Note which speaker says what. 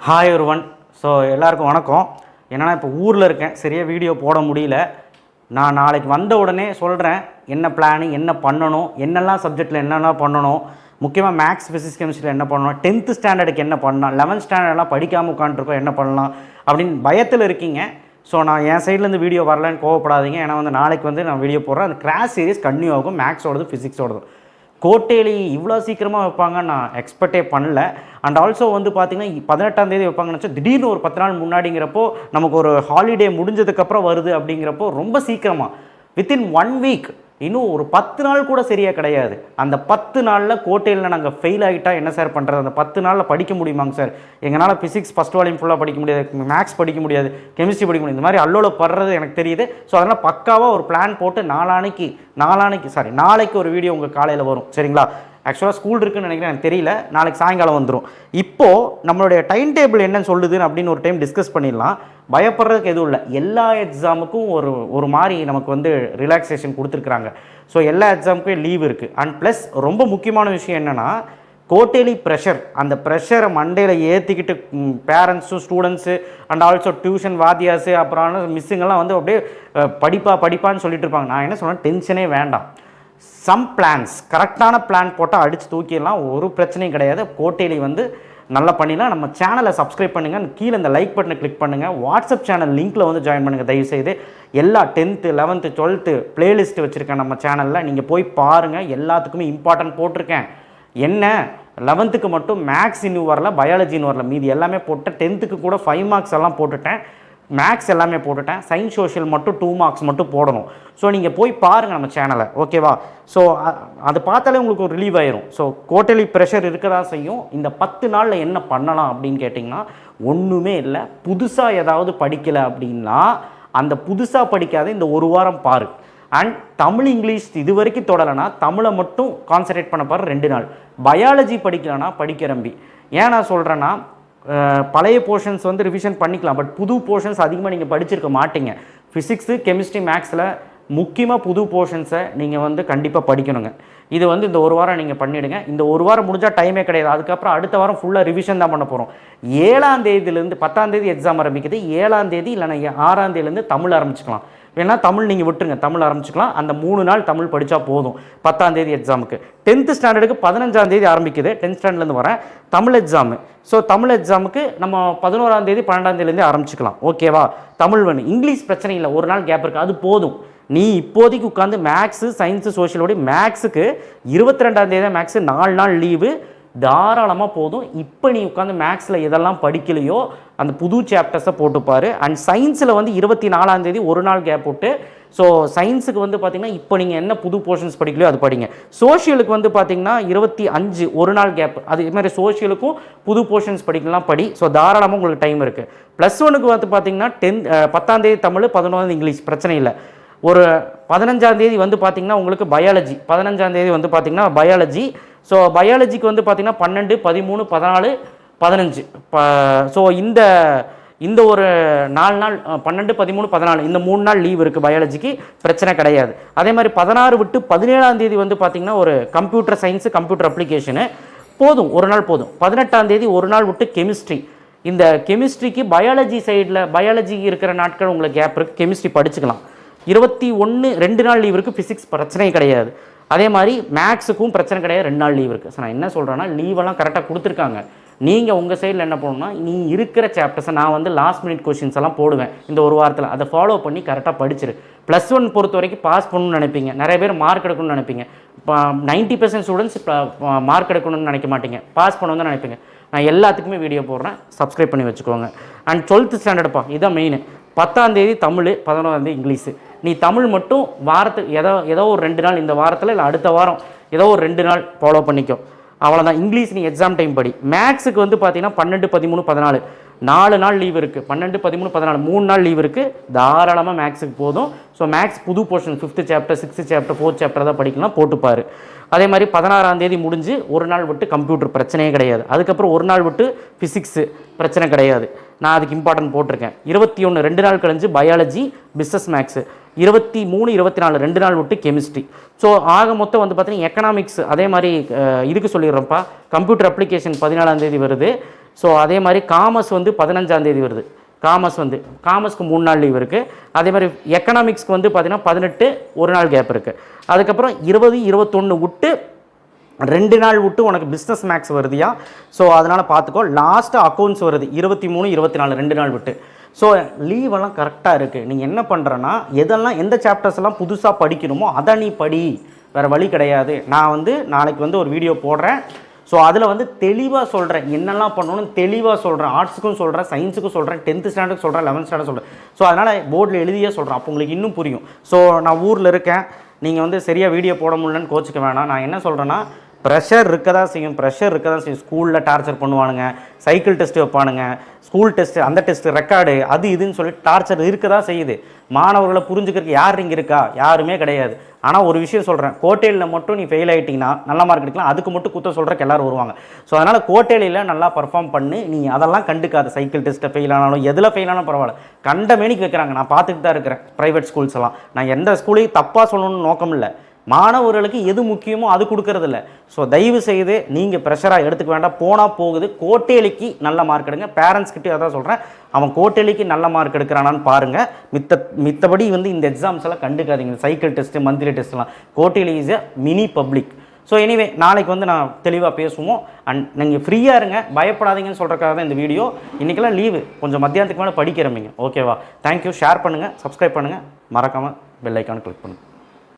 Speaker 1: Hi ஒருவன். So எல்லாருக்கும் வணக்கம். என்னென்னா இப்போ ஊரில் இருக்கேன், சரியாக வீடியோ போட முடியல. நான் நாளைக்கு வந்த உடனே சொல்கிறேன் என்ன பிளானு, என்ன பண்ணணும், என்னெல்லாம் சப்ஜெக்டில் என்னெல்லாம் பண்ணணும், முக்கியமாக மேக்ஸ் ஃபிசிக்ஸ் கெமிஸ்ட்ரியில் என்ன பண்ணணும், 10th ஸ்டாண்டர்டுக்கு என்ன பண்ணலாம், 11th ஸ்டாண்டர்டெலாம் படிக்காமல் உட்காந்துருக்கோம் என்ன பண்ணலாம் அப்படின்னு பயத்தில் இருக்கீங்க. ஸோ நான் என் சைட்லேருந்து வீடியோ வரலன்னு கோவப்படாதீங்க. ஏன்னா நாளைக்கு நான் வீடியோ போடுறேன். அந்த கிராஸ் சீரிஸ் கன்டினியூ ஆகும், மேக்ஸோடது ஃபிசிக்ஸோடது. கோட்டையிலி இவ்வளோ சீக்கிரமாக வைப்பாங்கன்னு நான் எக்ஸ்பெக்டே பண்ணல. அண்ட் ஆல்சோ பார்த்தீங்கன்னா 18ஆம் தேதி வைப்பாங்கன்னு வச்சா திடீர்னு ஒரு 10 நாள் முன்னாடிங்கிறப்போ நமக்கு ஒரு ஹாலிடே முடிஞ்சதுக்கப்புறம் வருது அப்படிங்கிறப்போ ரொம்ப சீக்கிரமாக வித்தின் 1 வீக், இன்னும் ஒரு 10 நாள் கூட சரியாக கிடையாது. அந்த 10 நாளில் கோட்டையில் நாங்கள் ஃபெயில் ஆகிட்டால் என்ன சார் பண்ணுறது? அந்த 10 நாளில் படிக்க முடியுமாங்க சார்? எங்களால் ஃபிசிக்ஸ் ஃபஸ்ட் வால்யூம் ஃபுல்லாக படிக்க முடியாது, மேக்ஸ் படிக்க முடியாது, கெமிஸ்ட்ரி படிக்க முடியாது. இந்த மாதிரி அல்லோல படுறது எனக்கு தெரியுது. ஸோ அதனால் பக்காவாக ஒரு பிளான் போட்டு நாளைக்கு ஒரு வீடியோ உங்கள் காலையில் வரும், சரிங்களா? ஆக்சுவலாக ஸ்கூல் இருக்குன்னு நினைக்கிறேன், எனக்கு தெரியல. நாளைக்கு சாயங்காலம் வந்துடும். இப்போது நம்மளுடைய டைம் டேபிள் என்ன சொல்லுதுன்னு அப்படின்னு ஒரு டைம் டிஸ்கஸ் பண்ணிடலாம். பயப்படுறதுக்கு எதுவும் இல்லை. எல்லா எக்ஸாமுக்கும் ஒரு மாதிரி நமக்கு ரிலாக்ஸேஷன் கொடுத்துருக்குறாங்க. ஸோ எல்லா எக்ஸாமுக்கும் லீவ் இருக்குது. அண்ட் ப்ளஸ் ரொம்ப முக்கியமான விஷயம் என்னென்னா கோட்டேலி ப்ரெஷர், அந்த ப்ரெஷரை மண்டையில் ஏற்றிக்கிட்டு பேரண்ட்ஸும் ஸ்டூடெண்ட்ஸு அண்ட் ஆல்சோ டியூஷன் வாத்தியாஸு அப்புறம் மிஸ்ஸுங்கெல்லாம் அப்படியே படிப்பான்னு சொல்லிட்டு இருப்பாங்க. நான் என்ன சொன்னேன், டென்ஷனே வேண்டாம். சம் பிளான்ஸ், கரெக்டான பிளான் போட்டால் அடித்து தூக்கிடலாம், ஒரு பிரச்சனையும் கிடையாது. கோட்டையிலி நல்லா பண்ணிடலாம். நம்ம சேனலை சப்ஸ்கிரைப் பண்ணுங்கள், கீழே இந்த லைக் பட்டனை கிளிக் பண்ணுங்கள், வாட்ஸ்அப் சேனல் லிங்க்கில் ஜாயின் பண்ணுங்கள் தயவுசெய்து. எல்லா 10th 11th 12th பிளேலிஸ்ட் வச்சுருக்கேன் நம்ம சேனலில், நீங்கள் போய் பாருங்கள். எல்லாத்துக்குமே இம்பார்ட்டன்ட் போட்டிருக்கேன். என்ன 11th மட்டும் மேக்ஸ் இன்னும் வரல, பயாலஜின்னு வரல, மீதி எல்லாமே போட்டேன். 10th கூட 5 மார்க்ஸ் எல்லாம் போட்டுட்டேன், மேக்ஸ் எல்லாமே போட்டுட்டேன். சயின்ஸ் சோஷியல் மட்டும் 2 மார்க்ஸ் மட்டும் போடணும். ஸோ நீங்கள் போய் பாருங்கள் நம்ம சேனலை, ஓகேவா? ஸோ அது பார்த்தாலே உங்களுக்கு ஒரு ரிலீவ் ஆயிரும். ஸோ கோட்டலி ப்ரெஷர் இருக்க தான் செய்யும். இந்த 10 நாளில் என்ன பண்ணலாம் அப்படின்னு கேட்டிங்கன்னா ஒன்றுமே இல்லை. புதுசாக ஏதாவது படிக்கலை அப்படின்னா அந்த புதுசாக படிக்காத இந்த ஒரு வாரம் பாரு. அண்ட் தமிழ் இங்கிலீஷ் இது வரைக்கும் தொடலைன்னா தமிழை மட்டும் கான்சன்ட்ரேட் பண்ண பாரு 2 நாள். பயாலஜி படிக்கலன்னா படிக்கிறம்பி. ஏன் நான் சொல்கிறேன்னா பழைய போர்ஷன்ஸ் ரிவிஷன் பண்ணிக்கலாம், பட் புது போர்ஷன்ஸ் அதிகமாக நீங்கள் படிச்சிருக்க மாட்டீங்க. ஃபிசிக்ஸு கெமிஸ்ட்ரி மேக்ஸில் முக்கியமாக புது போர்ஷன்ஸை நீங்கள் கண்டிப்பாக படிக்கணுங்க. இது இந்த ஒரு வாரம் நீங்கள் பண்ணிவிடுங்க. இந்த ஒரு வாரம் முடிஞ்சால் டைமே கிடையாது. அதுக்கப்புறம் அடுத்த வாரம் ஃபுல்லாக ரிவிஷன் தான் பண்ண போகிறோம். 7ஆம் தேதியிலேருந்து 10ஆம் தேதி எக்ஸாம் ஆரம்பிக்குது. 7ஆம் தேதி இல்லைனா 6ஆம் தேதியிலேருந்து தமிழ் ஆரம்பிச்சுக்கலாம். வேணா தமிழ் நீங்கள் விட்டுருங்க, தமிழ் ஆரம்பிச்சுக்கலாம். அந்த 3 நாள் தமிழ் படித்தா போதும் 10ஆம் தேதி எக்ஸாமுக்கு. 10th ஸ்டாண்டர்டுக்கு 15ஆம் தேதி ஆரம்பிக்குது. 10th ஸ்டாண்டர்ட்லேருந்து வரேன் தமிழ் எக்ஸாமு. ஸோ தமிழ் எக்ஸாமுக்கு நம்ம 11ஆம் தேதி 12ஆம் தேதியிலேருந்து ஆரம்பிச்சுக்கலாம், ஓகேவா? தமிழ் இங்கிலீஷ் பிரச்சனை இல்லை, ஒரு நாள் கேப் இருக்குது, அது போதும். நீ இப்போதைக்கு உட்காந்து மேக்ஸு சயின்ஸு சோஷியலோட மேக்ஸுக்கு 22ஆம் தேதி தான் மேக்ஸு, 4 நாள் லீவு தாராளமாக போதும். இப்போ நீ உட்காந்து மேக்ஸில் எதெல்லாம் படிக்கலையோ அந்த புது சாப்டர்ஸை போட்டுப்பார். அண்ட் சயின்ஸில் 24ஆம் தேதி ஒரு நாள் கேப் போட்டு, ஸோ சயின்ஸுக்கு பார்த்திங்கன்னா இப்போ நீங்கள் என்ன புது போர்ஷன்ஸ் படிக்கலையோ அது படிங்க. சோஷியலுக்கு பார்த்திங்கன்னா 25 ஒரு நாள் கேப். அதேமாதிரி சோஷியலுக்கும் புது போர்ஷன்ஸ் படிக்கலாம் படி. ஸோ தாராளமாக உங்களுக்கு டைம் இருக்குது. +1க்கு பார்த்திங்கன்னா 10ஆம் தேதி தமிழ், 11ஆம் தேதி இங்கிலீஷ், பிரச்சனை இல்லை. ஒரு 15ஆம் தேதி பார்த்திங்கன்னா உங்களுக்கு பயாலஜி, 15ஆம் தேதி பார்த்திங்கன்னா பயாலஜி. ஸோ பயாலஜிக்கு பார்த்திங்கன்னா 12, 13, 14, 15. ஸோ இந்த ஒரு 4 நாள் 12, 13, 14 இந்த 3 நாள் லீவ் இருக்குது பயாலஜிக்கு, பிரச்சனை கிடையாது. அதே மாதிரி 16 விட்டு 17ஆம் தேதி பார்த்திங்கன்னா ஒரு கம்ப்யூட்டர் சயின்ஸு கம்ப்யூட்டர் அப்ளிகேஷனு போதும், ஒரு நாள் போதும். 18ஆம் தேதி ஒரு நாள் விட்டு கெமிஸ்ட்ரி. இந்த கெமிஸ்ட்ரிக்கு பயாலஜி சைடில் பயாலஜி இருக்கிற நாட்கள் உங்களுக்கு கேப் இருக்குது, கெமிஸ்ட்ரி படிச்சுக்கலாம். 21 2 நாள் லீவ் இருக்குது, ஃபிசிக்ஸ் பிரச்சனை கிடையாது. அதே மாதிரி மேக்ஸுக்கும் பிரச்சனை கிடையாது, 2 நாள் லீவ் இருக்குது. ஸோ நான் என்ன சொல்கிறேன்னா லீவெல்லாம் கரெக்டாக கொடுத்துருக்காங்க. நீங்கள் உங்கள் சைடில் என்ன பண்ணணும்னா நீ இருக்கிற சாப்டர்ஸை நான் லாஸ்ட் மினிட் கொஷின்ஸ் எல்லாம் போடுவேன் இந்த ஒரு வாரத்தில், அதை ஃபாலோ பண்ணி கரெக்டாக படிச்சிரு. +1 பொறுத்த வரைக்கும் பாஸ் பண்ணணும்னு நினைப்பீங்க, நிறைய பேர் மார்க் எடுக்கணும்னு நினைப்பீங்க. இப்போ 90% ஸ்டூடெண்ட்ஸ் மார்க் எடுக்கணும்னு நினைக்க மாட்டீங்க, பாஸ் பண்ணணும்னு தான் நினைப்பீங்க. நான் எல்லாத்துக்குமே வீடியோ போடுறேன், சப்ஸ்கிரைப் பண்ணி வச்சுக்கோங்க. அண்ட் 12th ஸ்டாண்டர்டுப்பா, இதுதான் மெயின். 10ஆம் தேதி தமிழ், 11ஆம் தேதி இங்கிலீஷு. நீ தமிழ் மட்டும் வாரத்துக்கு ஏதோ ஒரு 2 நாள் இந்த வாரத்தில் இல்லை அடுத்த வாரம் ஏதோ ஒரு 2 நாள் ஃபாலோ பண்ணிக்கோ, அவ்வளோதான். இங்கிலீஷ் நீ எக்ஸாம் டைம் படி. மேக்ஸுக்கு பார்த்தீங்கன்னா 12, 13, 14 4 நாள் லீவ் இருக்குது. 12, 13, 14 3 நாள் லீவ் இருக்குது, தாராளமாக மேக்ஸுக்கு போதும். ஸோ மேக்ஸ் புது portion 5th chapter 6th chapter 4th chapter தான் படிக்கலாம், போட்டுப்பார். அதே மாதிரி 16ஆம் தேதி முடிஞ்சு ஒரு நாள் விட்டு கம்ப்யூட்டர், பிரச்சனையே கிடையாது. அதுக்கப்புறம் ஒரு நாள் விட்டு ஃபிசிக்ஸு, பிரச்சனை கிடையாது. நான் அதுக்கு இம்பார்ட்டன்ட் போட்டிருக்கேன். 21 2 நாள் கழிஞ்சு பயாலஜி பிஸ்னஸ் மேக்ஸு, 23 24 2 நாள் விட்டு கெமிஸ்ட்ரி. ஸோ ஆக மொத்தம் பார்த்தீங்கன்னா எக்கனாமிக்ஸ் அதே மாதிரி இதுக்கு சொல்லிடுறோம்ப்பா. கம்ப்யூட்டர் அப்ளிகேஷன் 14ஆம் தேதி வருது. ஸோ அதே மாதிரி காமர்ஸ் வந்து 15ஆம் தேதி வருது. காமர்ஸ்க்கு 3 நாள் லீவ் இருக்குது. அதே மாதிரி எக்கனாமிக்ஸ்க்கு வந்து பார்த்தீங்கன்னா 18 ஒரு நாள் கேப் இருக்குது. அதுக்கப்புறம் 20, 21 விட்டு 2 நாள் விட்டு உனக்கு பிஸ்னஸ் மேக்ஸ் வருதியா. ஸோ அதனால் பார்த்துக்கோ. லாஸ்ட்டு அக்கௌண்ட்ஸ் வருது 23, 24 2 நாள் விட்டு. ஸோ லீவெல்லாம் கரெக்டாக இருக்குது. நீங்கள் என்ன பண்ணுறன்னா எந்த சாப்டர்ஸ் எல்லாம் புதுசாக படிக்கணுமோ அதை நீ படி, வேறு வழி கிடையாது. நான் வந்து நாளைக்கு வந்து ஒரு வீடியோ போடுறேன். ஸோ அதில் வந்து தெளிவாக சொல்கிறேன், என்னெல்லாம் பண்ணணும்னு தெளிவாக சொல்கிறேன். ஆர்ட்ஸுக்கும் சொல்கிறேன், சயின்ஸுக்கும் சொல்கிறேன், 10th ஸ்டாண்டர்ட் சொல்கிறேன், 11th ஸ்டாண்டர்ட் சொல்கிறேன். ஸோ அதனால் போர்டில் எழுதியே சொல்கிறேன். அப்போ உங்களுக்கு இன்னும் புரியும். ஸோ நான் ஊரில் இருக்கேன், நீங்கள் வந்து சரியாக வீடியோ போட முடியலன்னு கோச்சிக்க வேணாம். நான் என்ன சொல்கிறேன்னா, ப்ரெஷர் இருக்க தான் செய்யும். ஸ்கூலில் டார்ச்சர் பண்ணுவானுங்க, சைக்கிள் டெஸ்ட்டு வைப்பானுங்க, ஸ்கூல் டெஸ்ட்டு, அந்த டெஸ்ட்டு, ரெக்கார்டு, அது இதுன்னு சொல்லி டார்ச்சர் இருக்க தான் செய்யுது. மாணவர்களை புரிஞ்சுக்கிறதுக்கு யார் இங்கே இருக்கா? யாருமே கிடையாது. ஆனால் ஒரு விஷயம் சொல்கிறேன், கோட்டையில் மட்டும் நீ ஃபெயில் ஆகிட்டிங்கன்னா நல்ல மார்க் எடுக்கலாம், அதுக்கு மட்டும் குத்த சொல்கிறக்கு எல்லோரும் வருவாங்க. ஸோ அதனால் கோட்டையில் நல்லா பர்ஃபார்ம் பண்ணி நீ அதெல்லாம் கண்டுக்காது. சைக்கிள் டெஸ்ட்டை ஃபெயில் ஆனாலும் எதில் ஃபெயில் ஆனாலும் பரவாயில்ல, கண்ட மேனிக்கு வைக்கிறாங்க. நான் பார்த்துட்டு தான் இருக்கிறேன் ப்ரைவேட் ஸ்கூல்ஸ் எல்லாம். நான் எந்த ஸ்கூலையும் தப்பாக சொல்லணும்னு நோக்கம் இல்லை, மாணவர்களுக்கு எது முக்கியமோ அது கொடுக்கறதில்ல. ஸோ தயவு செய்து நீங்கள் ப்ரெஷராக எடுத்துக்க வேண்டாம். போனால் போகுது. கோட்டையிலிக்கு நல்ல மார்க் எடுங்க. பேரண்ட்ஸ்கிட்டே அதான் சொல்கிறேன், அவன் கோட்டையிலிக்கு நல்ல மார்க் எடுக்கிறானான்னு பாருங்கள். மித்தபடி வந்து இந்த எக்ஸாம்ஸ் எல்லாம் கண்டுக்காதீங்க. சைக்கிள் டெஸ்ட்டு, மந்த்லி டெஸ்ட்லாம். கோட்டையிலி is a mini public. So anyway நாளைக்கு வந்து நான் தெளிவாக பேசுவோம். அண்ட் நீங்கள் ஃப்ரீயாக இருங்க, பயப்படாதீங்கன்னு சொல்கிறக்காக தான் இந்த வீடியோ. இன்றைக்கெல்லாம் லீவு, கொஞ்சம் மத்தியானத்துக்கு மேலே படிக்கிறவங்க. ஓகேவா? தேங்க்யூ. ஷேர் பண்ணுங்கள், சப்ஸ்கிரைப் பண்ணுங்கள், மறக்காமல் பெல் ஐக்கானை கிளிக் பண்ணுங்கள்.